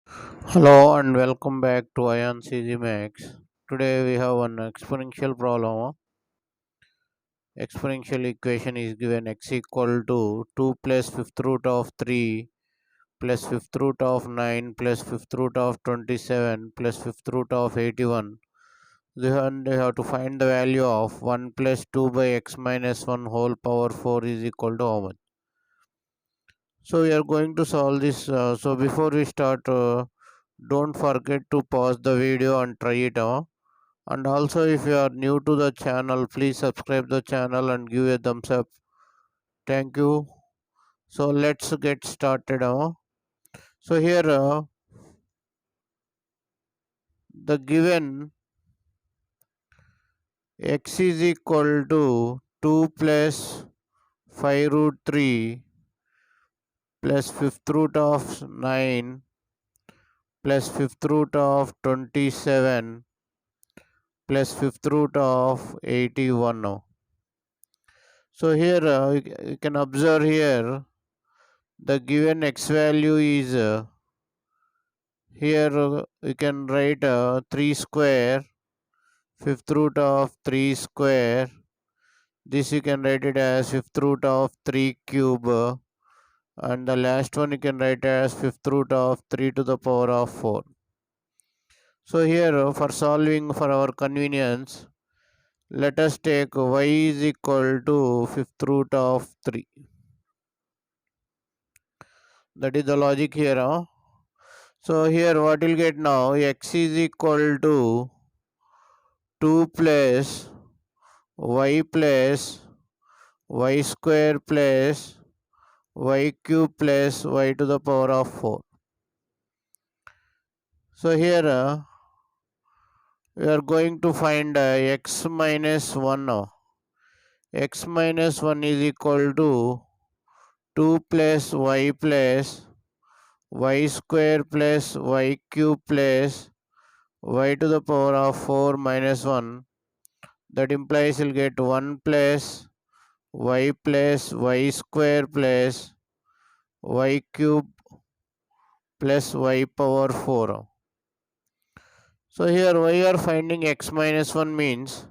Hello and welcome back to AyaansEasyMath. Today we have an exponential problem. Exponential equation is given x equal to 2 plus fifth root of 3 plus fifth root of 9 plus fifth root of 27 plus fifth root of 81. Then they have to find the value of 1 plus 2 by x minus 1 whole power 4 is equal to how much. So we are going to solve this. So before we start, don't forget to pause the video and try it out. And also, if you are new to the channel, please subscribe the channel and give a thumbs up. Thank you. So let's get started. So here, the given x is equal to 2 plus 5 root 3 plus fifth root of 9 plus fifth root of 27 plus fifth root of 81 now. So here you can observe here the given x value is here we can write 3 square, fifth root of 3 square. This you can write it as fifth root of 3 cube, and the last one you can write as fifth root of 3 to the power of 4. So here for solving for our convenience, let us take y is equal to fifth root of 3. That is the logic here. So here what we'll get now, x is equal to 2 plus y square plus y cube plus y to the power of 4. So here we are going to find x minus 1 now. X minus 1 is equal to 2 plus y square plus y cube plus y to the power of 4 minus 1. That implies you'll get 1 plus y square plus y cube plus y power 4. So here we are finding x minus 1 means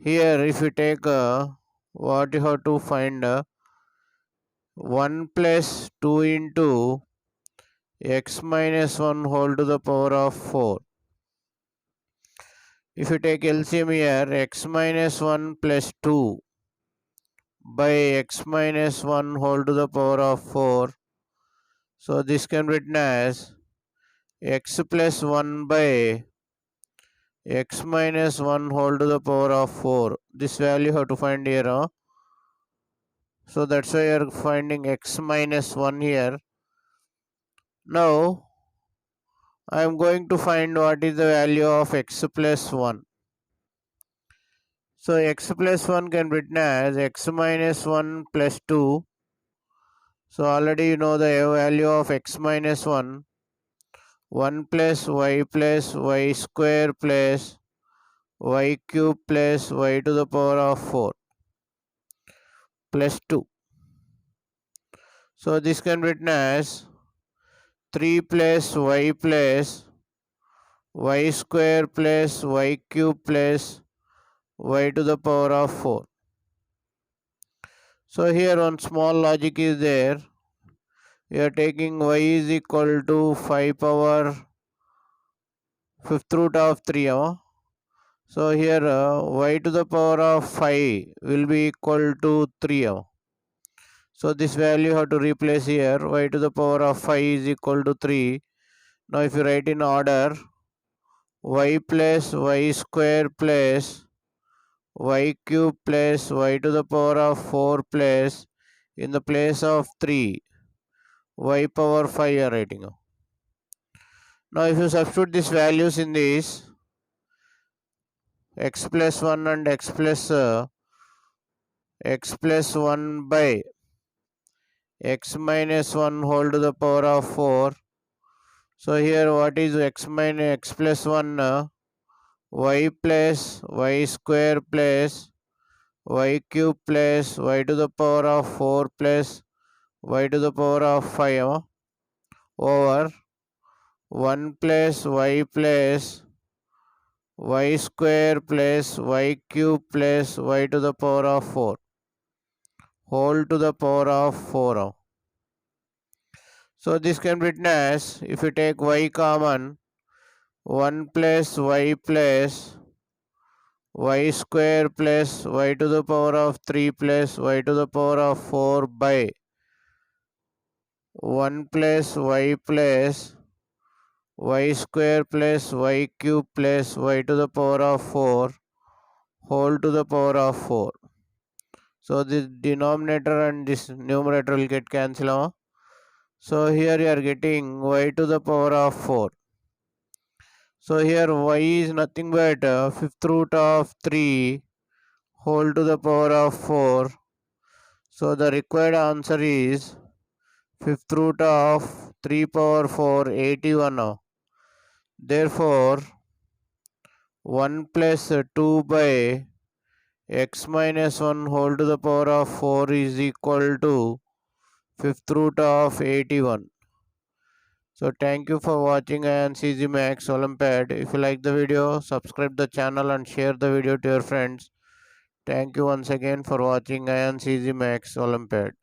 here if you take what you have to find 1 plus 2 into x minus 1 whole to the power of 4. If you take LCM here, x minus 1 plus 2 by x minus 1 whole to the power of 4. So this can be written as x plus 1 by x minus 1 whole to the power of 4. This value you have to find here. So that's why you are finding x minus 1 here. Now I am going to find what is the value of x plus 1. So x plus 1 can be written as x minus 1 plus 2. So already you know the value of x minus 1. 1 plus y square plus y cube plus y to the power of 4 plus 2. So this can be written as 3 plus y square plus y cube plus y to the power of 4. So here one small logic is there. We are taking y is equal to 5 power fifth root of 3. So here y to the power of 5 will be equal to 3. So this value have to replace here. Y to the power of 5 is equal to 3. Now if you write in order, y plus y square plus y cube plus y to the power of 4 plus in the place of 3 y power 5 you are writing. Now if you substitute these values in this x plus 1 and x plus 1 by x minus 1 whole to the power of 4. So here what is x plus 1? Y plus y square plus y cube plus y to the power of 4 plus y to the power of 5 over 1 plus y square plus y cube plus y to the power of 4 whole to the power of 4. So this can be written as, if you take y common, 1 plus y square plus y to the power of 3 plus y to the power of 4 by 1 plus y square plus y cube plus y to the power of 4 whole to the power of 4. So this denominator and this numerator will get cancelled. So here you are getting y to the power of 4. So here y is nothing but fifth root of 3 whole to the power of 4. So the required answer is fifth root of 3 power 4, 81. Therefore 1 plus 2 by x minus 1 whole to the power of 4 is equal to fifth root of 81. So thank you for watching AyaansEasyMath Olympiad. If you like the video, subscribe the channel and share the video to your friends. Thank you once again for watching AyaansEasyMath Olympiad.